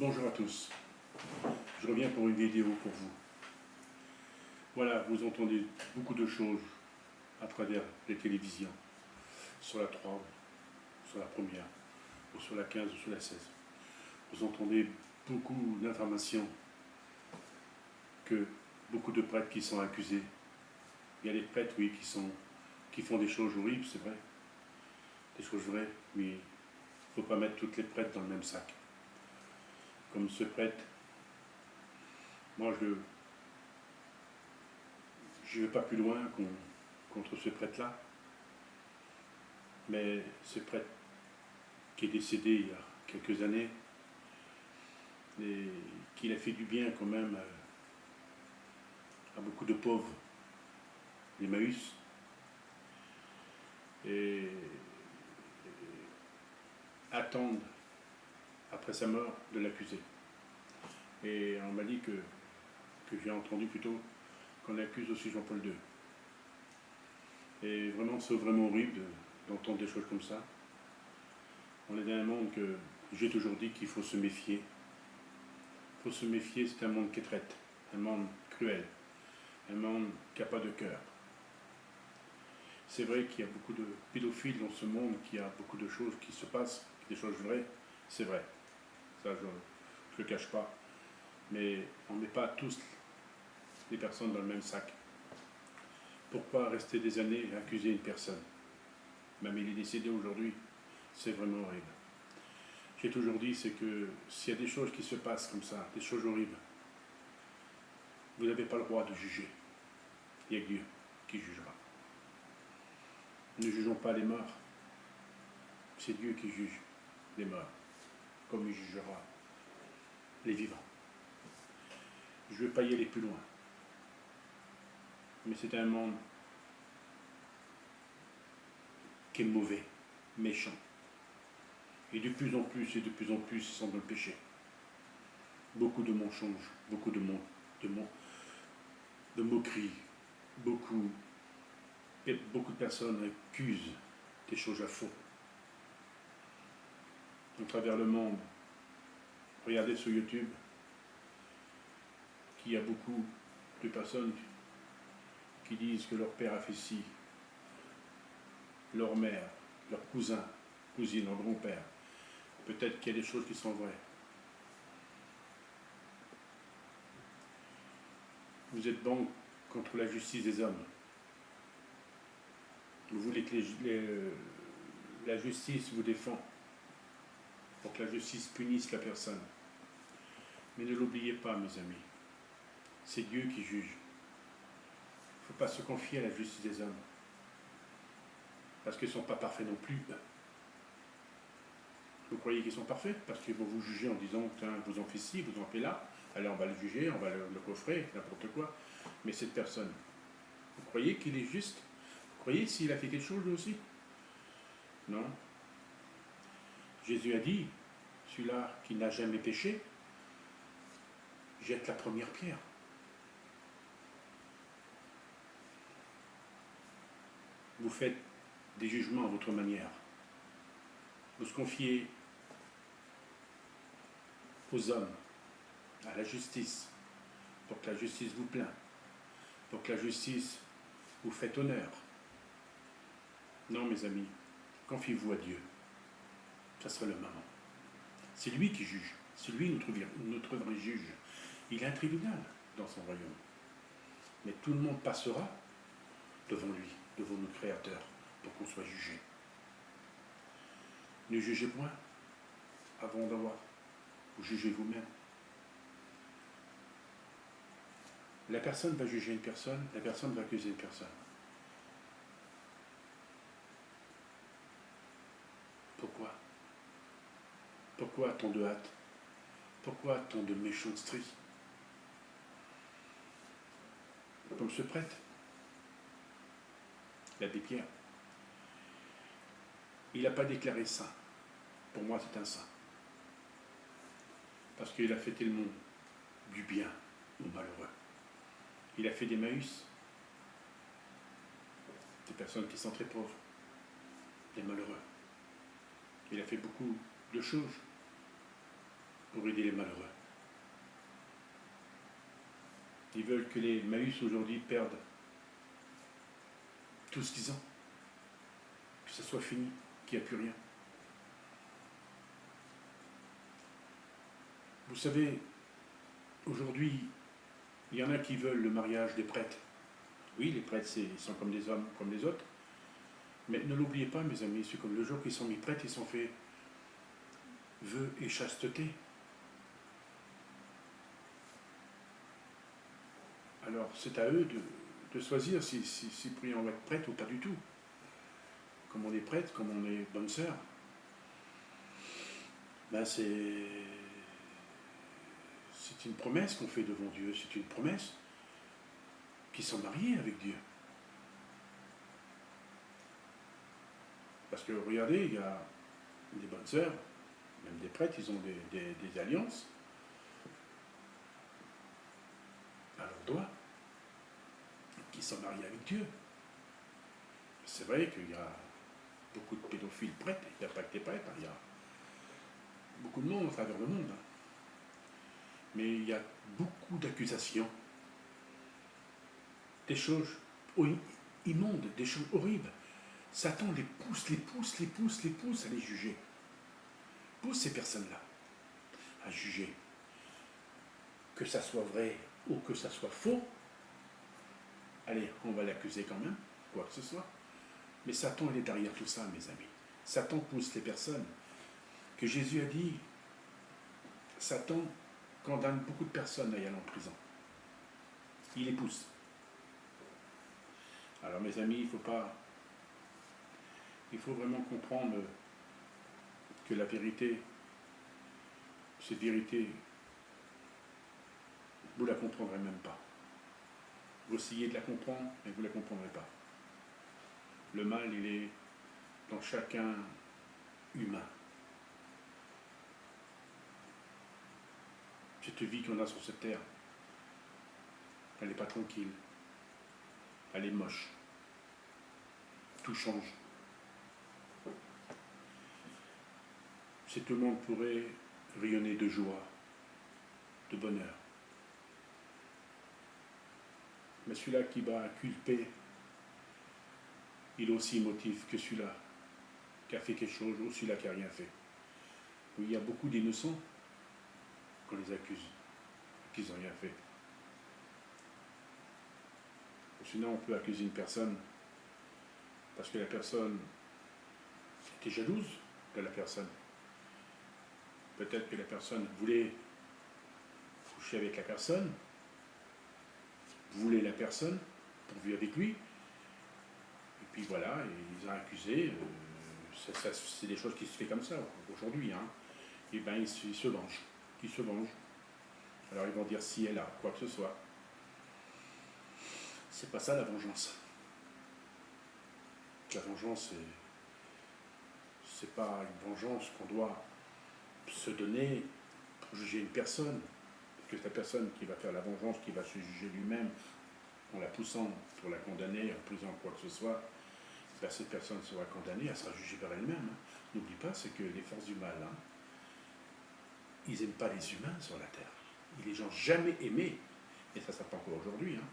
Bonjour à tous, je reviens pour une vidéo pour vous. Voilà, vous entendez beaucoup de choses à travers les télévisions, sur la 3, sur la première, ou sur la 15 ou sur la 16. Vous entendez beaucoup d'informations que beaucoup de prêtres qui sont accusés. Il y a des prêtres, oui, qui font des choses horribles, c'est vrai, des choses vraies, mais il ne faut pas mettre toutes les prêtres dans le même sac. Comme ce prêtre, moi je ne vais pas plus loin contre ce prêtre-là, mais ce prêtre qui est décédé il y a quelques années, et qu'il a fait du bien quand même à beaucoup de pauvres, l'Emmaüs, et attendent, après sa mort, de l'accuser. Et on m'a dit que j'ai entendu plutôt qu'on accuse aussi Jean-Paul II. Et vraiment, c'est vraiment horrible d'entendre des choses comme ça. On est dans un monde que j'ai toujours dit qu'il faut se méfier. Il faut se méfier, c'est un monde qui traite, un monde cruel, un monde qui n'a pas de cœur. C'est vrai qu'il y a beaucoup de pédophiles dans ce monde, qu'il y a beaucoup de choses qui se passent, des choses vraies, c'est vrai. Ça, je ne le cache pas. Mais on ne met pas tous les personnes dans le même sac. Pourquoi rester des années et accuser une personne? Même il est décédé aujourd'hui, c'est vraiment horrible. J'ai toujours dit, c'est que s'il y a des choses qui se passent comme ça, des choses horribles, vous n'avez pas le droit de juger. Il y a Dieu qui jugera. Ne jugeons pas les morts. C'est Dieu qui juge les morts, comme il jugera les vivants. Je ne vais pas y aller plus loin. Mais c'est un monde qui est mauvais, méchant. Et de plus en plus, ils sont dans le péché. Beaucoup de mensonges, beaucoup de moqueries, beaucoup de personnes accusent des choses à faux. À travers le monde, regardez sur YouTube, qu'il y a beaucoup de personnes qui disent que leur père a fait ci, leur mère, leur cousin, cousine, leur grand-père. Peut-être qu'il y a des choses qui sont vraies. Vous êtes bon contre la justice des hommes. Vous voulez que la justice vous défende, pour que la justice punisse la personne. Mais ne l'oubliez pas, mes amis. C'est Dieu qui juge. Il ne faut pas se confier à la justice des hommes. Parce qu'ils ne sont pas parfaits non plus. Vous croyez qu'ils sont parfaits? Parce qu'ils vont vous juger en disant, vous en faites ci, vous en faites là. Alors on va le juger, on va le coffrer, n'importe quoi. Mais cette personne, vous croyez qu'il est juste? Vous croyez s'il a fait quelque chose lui aussi? Non. Jésus a dit, celui-là qui n'a jamais péché, jette la première pierre. Vous faites des jugements à votre manière. Vous se confiez aux hommes, à la justice, pour que la justice vous plaint, pour que la justice vous fasse honneur. Non, mes amis, confiez-vous à Dieu. Ça sera le moment. C'est lui qui juge. C'est lui notre vrai juge. Il a un tribunal dans son royaume. Mais tout le monde passera devant lui, devant notre Créateur, pour qu'on soit jugé. Ne jugez point avant d'avoir. Vous jugez vous-même. La personne va juger une personne, la personne va accuser une personne. Pourquoi? Pourquoi tant de hâte? Pourquoi tant de méchanceté? Comme ce prêtre, l'abbé Pierre. Il n'a pas déclaré saint. Pour moi, c'est un saint. Parce qu'il a fait tellement du bien aux malheureux. Il a fait d'Emmaüs des personnes qui sont très pauvres, des malheureux. Il a fait beaucoup de choses. pour aider les malheureux. Ils veulent que les Emmaüs aujourd'hui perdent tout ce qu'ils ont, que ça soit fini, qu'il n'y a plus rien. Vous savez, aujourd'hui, il y en a qui veulent le mariage des prêtres. Oui, les prêtres, ils sont comme des hommes, comme les autres. Mais ne l'oubliez pas, mes amis, c'est comme le jour qu'ils sont mis prêtres, ils sont fait vœux et chasteté. Alors, c'est à eux de choisir si on va être prêtre ou pas du tout. Comme on est prêtre, comme on est bonne sœur. Ben c'est une promesse qu'on fait devant Dieu, c'est une promesse qu'ils sont mariés avec Dieu. Parce que regardez, il y a des bonnes sœurs, même des prêtres, ils ont des alliances à leur doigt, qui sont mariés avec Dieu. C'est vrai qu'il y a beaucoup de pédophiles prêtres, il n'y a pas que des prêtres, il y a beaucoup de monde à travers le monde. Mais il y a beaucoup d'accusations, des choses immondes, des choses horribles. Satan les pousse à les juger. Pousse ces personnes-là à juger. Que ça soit vrai ou que ça soit faux, allez, on va l'accuser quand même, quoi que ce soit. Mais Satan, il est derrière tout ça, mes amis. Satan pousse les personnes. Que Jésus a dit, Satan condamne beaucoup de personnes à y aller en prison. Il les pousse. Alors mes amis, il faut vraiment comprendre que la vérité, cette vérité, vous ne la comprendrez même pas. Vous essayez de la comprendre, mais vous ne la comprendrez pas. Le mal, il est dans chacun humain. Cette vie qu'on a sur cette terre, elle n'est pas tranquille. Elle est moche. Tout change. Si tout le monde pourrait rayonner de joie, de bonheur. Mais celui-là qui va inculper, il est aussi émotif que celui-là qui a fait quelque chose ou celui-là qui n'a rien fait. Oui, il y a beaucoup d'innocents qu'on les accuse, qu'ils n'ont rien fait. Sinon, on peut accuser une personne parce que la personne était jalouse de la personne. Peut-être que la personne voulait coucher avec la personne, voulait la personne pour vivre avec lui. Et puis voilà, ils ont accusé. C'est des choses qui se font comme ça aujourd'hui. Hein. Et bien, ils se vengent. Ils se vengent. Alors ils vont dire si elle a quoi que ce soit. C'est pas ça la vengeance. La vengeance, c'est pas une vengeance qu'on doit se donner pour juger une personne. Parce que c'est la personne qui va faire la vengeance, qui va se juger lui-même en la poussant pour la condamner, en faisant quoi que ce soit, ben cette personne sera condamnée, elle sera jugée par elle-même. Hein. N'oublie pas, c'est que les forces du mal, hein, ils n'aiment pas les humains sur la terre. Ils les ont jamais aimés. Et ça ne sera pas encore aujourd'hui. Hein.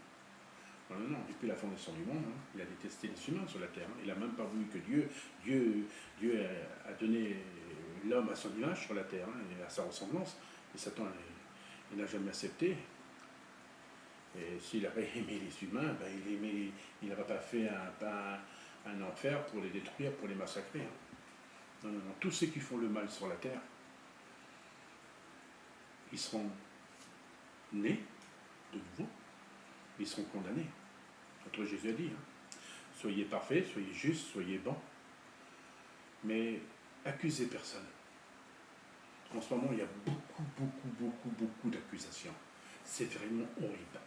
Non, depuis la fondation du monde, hein, il a détesté les humains sur la terre. Hein. Il n'a même pas voulu que Dieu a donné l'homme à son image sur la terre, hein, et à sa ressemblance. Et Satan, il n'a jamais accepté. Et s'il avait aimé les humains, ben il n'aurait pas fait un enfer pour les détruire, pour les massacrer. Hein. Non. Tous ceux qui font le mal sur la terre, ils seront nés de nouveau, ils seront condamnés. Notre Jésus a dit, hein, soyez parfaits, soyez justes, soyez bons, mais accusez personne. En ce moment, il y a beaucoup d'accusations. C'est vraiment horrible.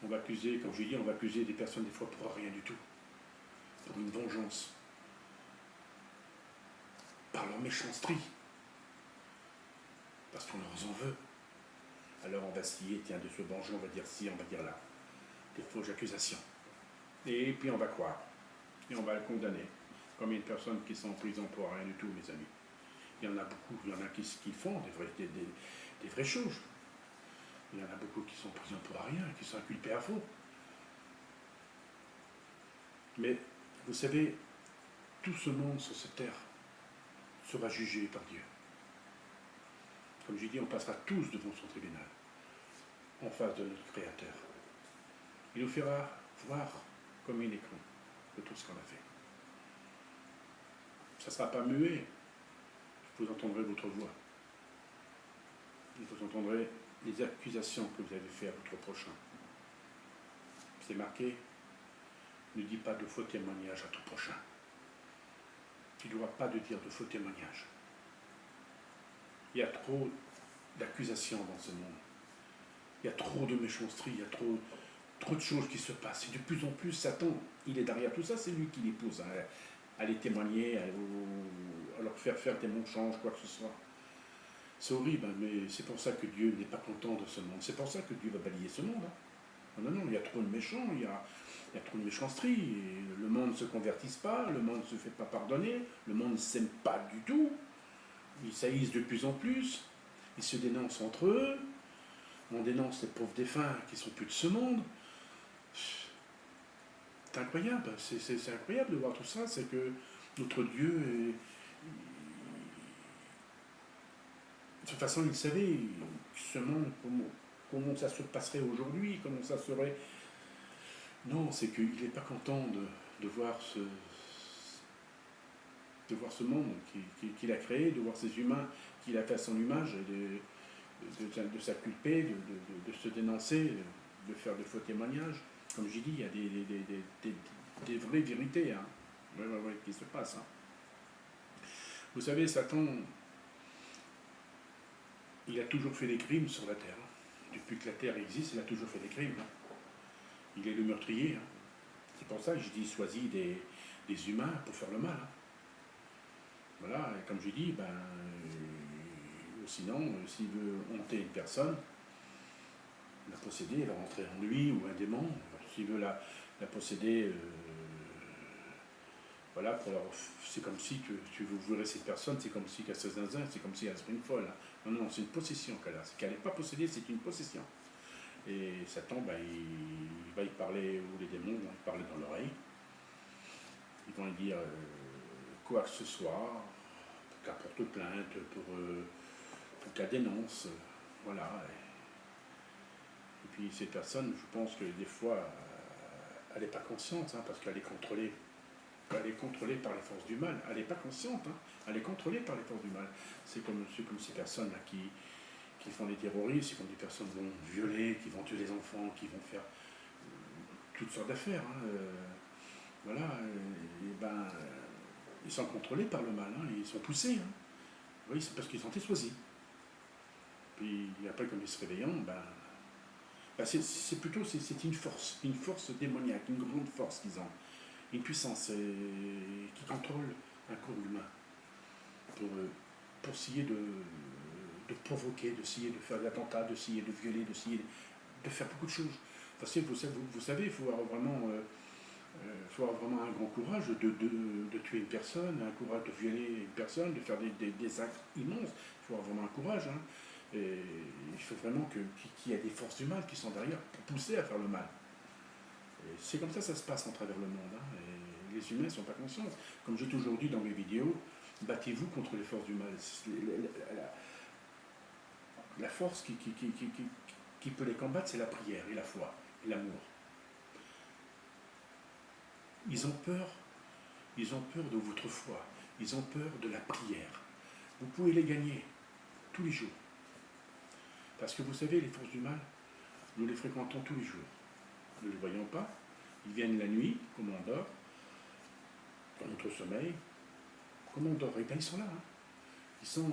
On va accuser, comme je dis, on va accuser des personnes des fois pour rien du tout, pour une vengeance, par leur méchanceté, parce qu'on leur en veut. Alors on va essayer, tiens, de se venger, on va dire ci, on va dire là. Des fausses accusations. Et puis on va croire. Et on va le condamner. Comme une personne qui sont en prison pour rien du tout, mes amis. Il y en a beaucoup, il y en a qui font des vraies choses. Il y en a beaucoup qui sont en prison pour rien, qui sont inculpés à faux. Mais vous savez, tout ce monde sur cette terre sera jugé par Dieu. Comme j'ai dit, on passera tous devant son tribunal, en face de notre Créateur. Il nous fera voir comme il est con de tout ce qu'on a fait. Ça ne sera pas muet. Vous entendrez votre voix. Vous entendrez les accusations que vous avez faites à votre prochain. C'est marqué, ne dis pas de faux témoignages à ton prochain. Tu ne dois pas de dire de faux témoignages. Il y a trop d'accusations dans ce monde. Il y a trop de méchanceté, il y a trop de choses qui se passent. Et de plus en plus, Satan, il est derrière tout ça, c'est lui qui les pousse à les témoigner, à leur faire des mensonges, quoi que ce soit. C'est horrible, mais c'est pour ça que Dieu n'est pas content de ce monde. C'est pour ça que Dieu va balayer ce monde. Non, il y a trop de méchants, il y a trop de méchanceté. Le monde ne se convertisse pas, le monde ne se fait pas pardonner, le monde ne s'aime pas du tout. Ils saillissent de plus en plus, ils se dénoncent entre eux, on dénonce les pauvres défunts qui sont plus de ce monde. C'est incroyable, c'est incroyable de voir tout ça, c'est que notre Dieu est... De toute façon, il savait ce monde, comment ça se passerait aujourd'hui, comment ça serait. Non, c'est qu'il n'est pas content de voir ce monde qu'il a créé, de voir ces humains qu'il a fait à son image, de s'inculper, de se dénoncer, de faire de faux témoignages. Comme j'ai dit, il y a des vraies vérités qui se passent. Vous savez, Satan, il a toujours fait des crimes sur la terre. Depuis que la terre existe, il a toujours fait des crimes. Il est le meurtrier. C'est pour ça que je dis, choisis des humains pour faire le mal. Voilà, et comme je dis, sinon, s'il veut hanter une personne, la posséder, elle va rentrer en lui, ou un démon. S'il veut la posséder, voilà, c'est comme si tu ouvrirais cette personne, c'est comme si qu'elle se zinzin, c'est comme si elle serait une folle. Non, c'est une possession qu'elle a. Qu'elle n'est pas possédée, c'est une possession. Et Satan, il va y parler, ou les démons vont y parler dans l'oreille. Ils vont lui dire quoi que ce soit, pour qu'elle porte plainte, pour qu'elle dénonce. Voilà. Et puis cette personne, je pense que des fois, elle n'est pas consciente, parce qu'elle est contrôlée. Elle est contrôlée par les forces du mal. Elle n'est pas consciente, elle est contrôlée par les forces du mal. C'est comme ces personnes-là qui font des terroristes, c'est comme des personnes qui vont violer, qui vont tuer les enfants, qui vont faire toutes sortes d'affaires. Voilà, ils sont contrôlés par le mal, ils sont poussés. Oui, c'est parce qu'ils ont été choisis. Puis après, comme ils se réveillent, c'est plutôt une force démoniaque, une grande force qu'ils ont, une puissance qui contrôle un corps humain pour essayer de provoquer, d'essayer de faire des attentats, d'essayer de violer, d'essayer de faire beaucoup de choses. Parce que vous savez, il faut avoir vraiment un grand courage de tuer une personne, un courage de violer une personne, de faire des actes immenses. Il faut avoir vraiment un courage. Et il faut vraiment qu'il y ait des forces du mal qui sont derrière pour pousser à faire le mal. Et c'est comme ça que ça se passe en travers le monde. Et les humains ne sont pas conscients. Comme j'ai toujours dit dans mes vidéos, battez-vous contre les forces du mal. La force qui peut les combattre, c'est la prière et la foi et l'amour. Ils ont peur de votre foi, ils ont peur de la prière. Vous pouvez les gagner tous les jours. Parce que vous savez, les forces du mal, nous les fréquentons tous les jours. Nous ne les voyons pas, ils viennent la nuit, comme on dort, dans notre sommeil, comme on dort, et bien ils sont là. Ils sont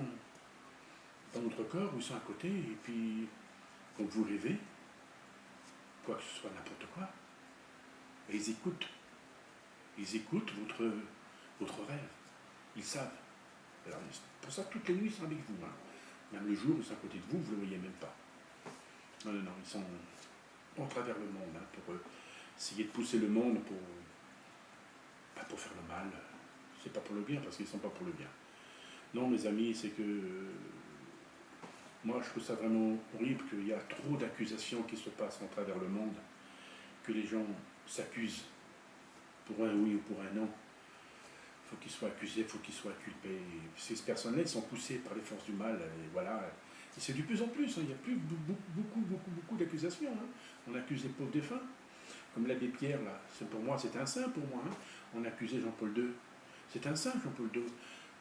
dans notre corps, ou ils sont à côté, et puis quand vous rêvez, quoi que ce soit, n'importe quoi, et ils écoutent votre rêve. Ils savent. Alors, pour ça, toutes les nuits, ils sont avec vous. Même le jour, ils sont à côté de vous, vous ne le voyez même pas. Non, ils sont en travers le monde, pour essayer de pousser le monde pour faire le mal. C'est pas pour le bien, parce qu'ils ne sont pas pour le bien. Non, mes amis, c'est que moi, je trouve ça vraiment horrible qu'il y a trop d'accusations qui se passent à travers le monde, que les gens s'accusent pour un oui ou pour un non. Il faut qu'ils soient accusés, il faut qu'ils soient inculpés. Ces personnes-là sont poussées par les forces du mal, et voilà. Et c'est de plus en plus, hein. Il y a plus beaucoup d'accusations. Hein. On accuse les pauvres défunts, comme l'abbé Pierre, là. Pour moi, c'est un saint pour moi. Hein. On accusait Jean-Paul II. C'est un saint, Jean-Paul II.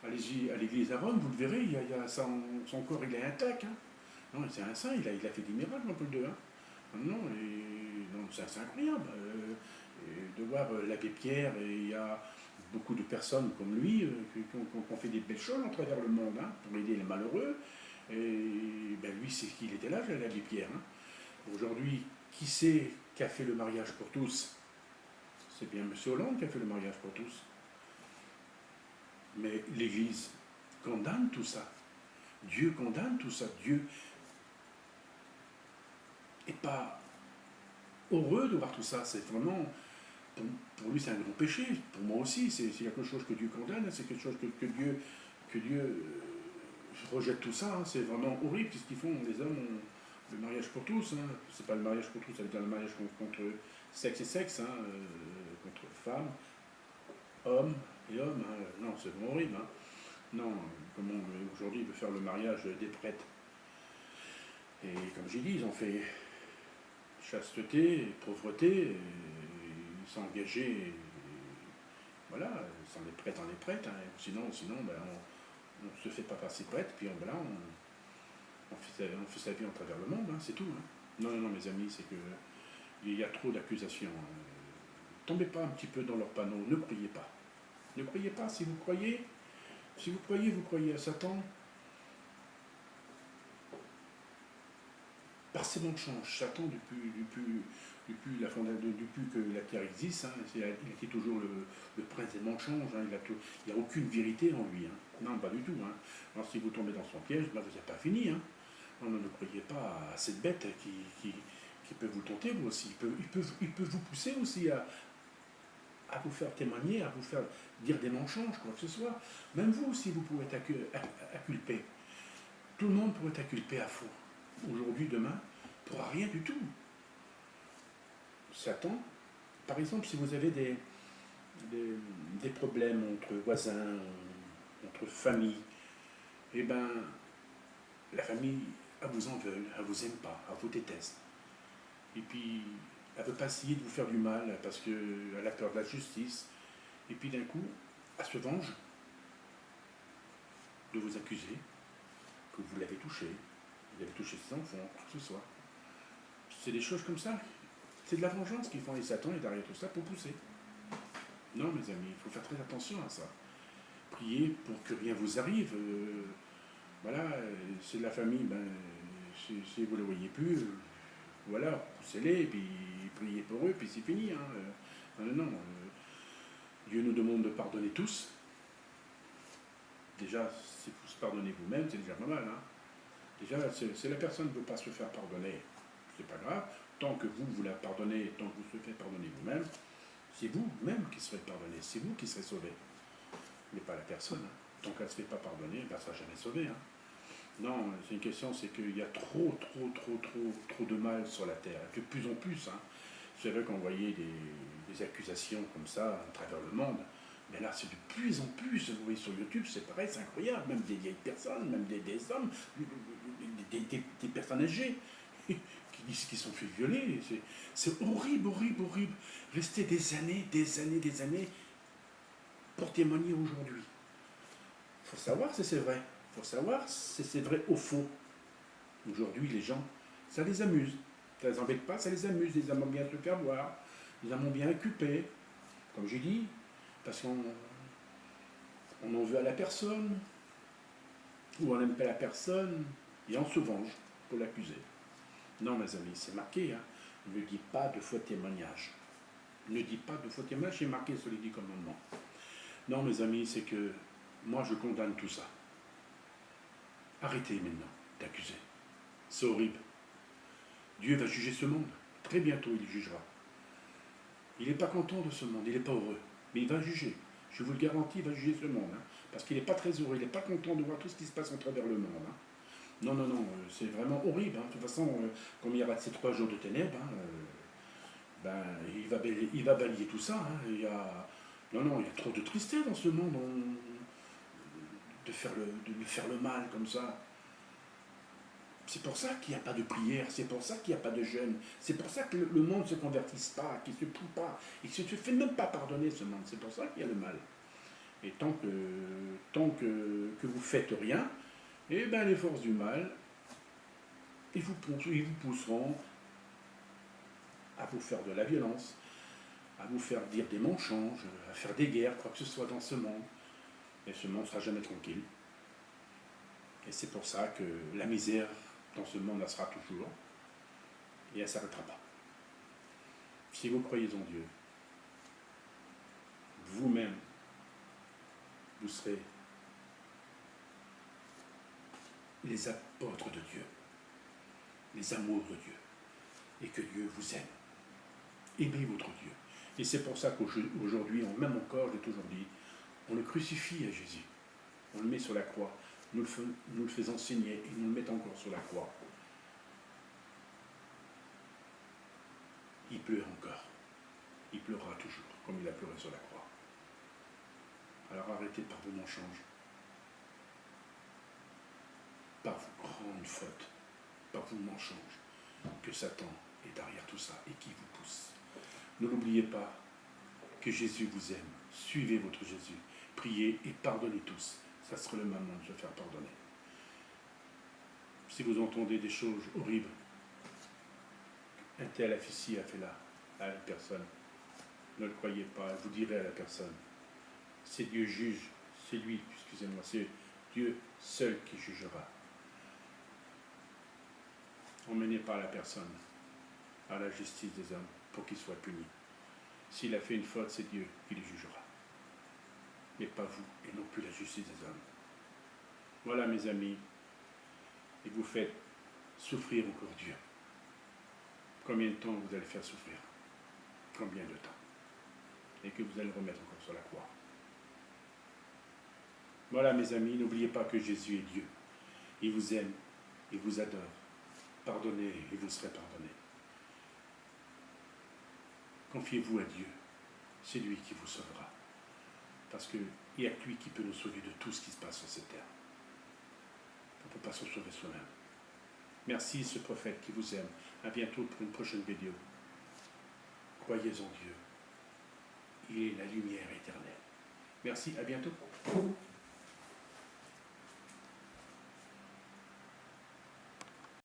Allez-y à l'église à Rome, vous le verrez, il y a son corps, il est intact. Hein. Non, c'est un saint, il a fait des miracles, Jean-Paul II. Hein. Non, non c'est incroyable. De voir l'abbé Pierre, et il y a beaucoup de personnes comme lui qui ont fait des belles choses à travers le monde hein, pour aider les malheureux. Et ben, lui, c'est qu'il était là, l'abbé Pierre. Hein. Aujourd'hui, qui c'est qui a fait le mariage pour tous? C'est bien M. Hollande qui a fait le mariage pour tous. Mais l'Église condamne tout ça. Dieu condamne tout ça. Dieu n'est pas heureux de voir tout ça. C'est vraiment, pour lui, c'est un grand péché. Pour moi aussi, c'est quelque chose que Dieu condamne. C'est quelque chose que Dieu rejette tout ça. Hein. C'est vraiment horrible. Ce qu'ils font, les hommes ont le mariage pour tous. Hein. C'est pas le mariage pour tous, ça veut dire le mariage contre sexe et sexe, hein, contre femmes, hommes et hommes. Hein. Non, c'est vraiment horrible. Hein. Non, comment aujourd'hui il veut faire le mariage des prêtres. Et comme j'ai dit, ils ont fait chasteté, pauvreté, ils sont engagés, voilà, sans les prêtres, on les prête. Hein. Sinon ben, on ne se fait pas passer prêtre, puis voilà, on fait sa vie en travers le monde, hein, c'est tout. Hein. Non, mes amis, c'est que il y a trop d'accusations. Tombez pas un petit peu dans leur panneau, ne croyez pas. Ne croyez pas, si vous croyez à Satan. Par ces mondes change. Satan, depuis que la Terre existe, hein, il était toujours le prince des mensonges. Hein, il n'y a aucune vérité en lui. Hein. Non, pas du tout. Hein. Alors si vous tombez dans son piège, ben, vous n'avez pas fini. Hein. Non, ne croyez pas à cette bête qui peut vous tenter, vous aussi. Il peut vous pousser aussi à vous faire témoigner, à vous faire dire des mensonges, quoi que ce soit. Même vous aussi, vous pouvez être acculpé. Tout le monde pourrait être acculpé à fond. Aujourd'hui, demain, pour rien du tout. Satan, par exemple, si vous avez des problèmes entre voisins, entre familles, eh bien, la famille, elle vous en veut, elle vous aime pas, elle vous déteste. Et puis, elle ne veut pas essayer de vous faire du mal parce qu'elle a peur de la justice. Et puis d'un coup, elle se venge de vous accuser que vous l'avez touché, vous avez touché ses enfants, quoi que ce soit. C'est des choses comme ça. C'est de la vengeance qu'ils font, et Satan est derrière tout ça pour pousser. Non, mes amis, il faut faire très attention à ça. Priez pour que rien vous arrive. Voilà, c'est de la famille, ben, si vous ne le voyez plus, voilà, poussez-les, puis priez pour eux, puis c'est fini. Hein. Non, Dieu nous demande de pardonner tous. Déjà, si vous se pardonnez vous-même, c'est déjà pas mal. Hein. Déjà, c'est la personne qui ne veut pas se faire pardonner, c'est pas grave. Tant que vous la pardonnez, tant que vous se faites pardonner vous-même, c'est vous-même qui serez pardonné, c'est vous qui serez sauvé, mais pas la personne. Hein. Tant qu'elle ne se fait pas pardonner, elle ne sera jamais sauvée. Hein. Non, c'est une question, c'est qu'il y a trop de mal sur la terre, de plus en plus. Hein. C'est vrai qu'on voyait des accusations comme ça à travers le monde, mais là c'est de plus en plus, vous voyez sur YouTube, c'est pareil, c'est incroyable, même des vieilles personnes, même des hommes, des personnes âgées qui disent qu'ils sont fait violer. C'est horrible. Rester des années pour témoigner aujourd'hui. Il faut savoir si c'est vrai. Il faut savoir si c'est vrai au fond. Aujourd'hui, les gens, ça les amuse. Ça les embête pas, ça les amuse. Ils aiment bien se faire voir. Ils aiment bien occuper. Comme j'ai dit, parce qu'on en veut à la personne, ou on n'aime pas la personne, et on se venge pour l'accuser. Non, mes amis, c'est marqué. Hein. Ne dis pas de faux témoignages. Ne dis pas de faux témoignages, c'est marqué sur les 10 commandements. Non, mes amis, c'est que moi, je condamne tout ça. Arrêtez maintenant d'accuser. C'est horrible. Dieu va juger ce monde. Très bientôt, il jugera. Il n'est pas content de ce monde, il n'est pas heureux. Mais il va juger. Je vous le garantis, il va juger ce monde. Hein. Parce qu'il n'est pas très heureux, il n'est pas content de voir tout ce qui se passe à travers le monde. Hein. Non, non, non, c'est vraiment horrible. Hein. De toute façon, comme il y aura ces 3 jours de ténèbres, hein, ben, il va balayer tout ça. Hein. Non, non, il y a trop de tristesse dans ce monde de faire le mal comme ça. C'est pour ça qu'il n'y a pas de prière, c'est pour ça qu'il n'y a pas de jeûne, c'est pour ça que le monde ne se convertisse pas, qu'il ne se prie pas, il ne se fait même pas pardonner ce monde, c'est pour ça qu'il y a le mal. Et tant que vous ne faites rien, eh ben les forces du mal, ils vous pousseront à vous faire de la violence, à vous faire dire des mensonges, à faire des guerres, quoi que ce soit dans ce monde. Et ce monde ne sera jamais tranquille. Et c'est pour ça que la misère dans ce monde, elle sera toujours, et elle ne s'arrêtera pas. Si vous croyez en Dieu, vous-même, vous serez les apôtres de Dieu, les amours de Dieu, et que Dieu vous aime. Aimez votre Dieu. Et c'est pour ça qu'aujourd'hui, même encore, je l'ai toujours dit, on le crucifie à Jésus. On le met sur la croix. Nous le faisons saigner et nous le mettons encore sur la croix. Il pleure encore. Il pleurera toujours, comme il a pleuré sur la croix. Alors arrêtez par vos mensonges, par vos grandes fautes, par vos mensonges, que Satan est derrière tout ça et qui vous pousse. Ne l'oubliez pas que Jésus vous aime. Suivez votre Jésus. Priez et pardonnez tous. Ça sera le moment de se faire pardonner. Si vous entendez des choses horribles, un tel officier a fait là à une personne, ne le croyez pas, vous direz à la personne, c'est Dieu juge, c'est lui, excusez-moi, c'est Dieu seul qui jugera. Emmenez pas la personne à la justice des hommes pour qu'il soit puni. S'il a fait une faute, c'est Dieu qui le jugera. Mais pas vous, et non plus la justice des hommes. Voilà mes amis, et vous faites souffrir encore Dieu. Combien de temps vous allez faire souffrir? Combien de temps? Et que vous allez remettre encore sur la croix. Voilà mes amis, n'oubliez pas que Jésus est Dieu. Il vous aime, il vous adore. Pardonnez et vous serez pardonné. Confiez-vous à Dieu, c'est lui qui vous sauvera. Parce qu'il n'y a que lui qui peut nous sauver de tout ce qui se passe sur cette terre. On ne peut pas se sauver soi-même. Merci ce prophète qui vous aime. À bientôt pour une prochaine vidéo. Croyez en Dieu. Il est la lumière éternelle. Merci, à bientôt.